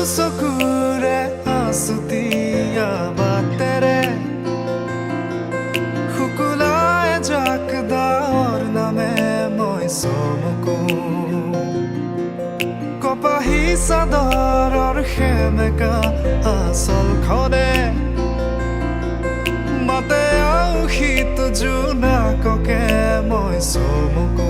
চকুৰে আছুতীয়া বাটেৰে শুকুলাই জাক দাৱৰ নামে মই চমকো কপাহী চাদৰৰ সেমেকা আঁচলখনে মাতে আউসীত জোনাককে মই চমকো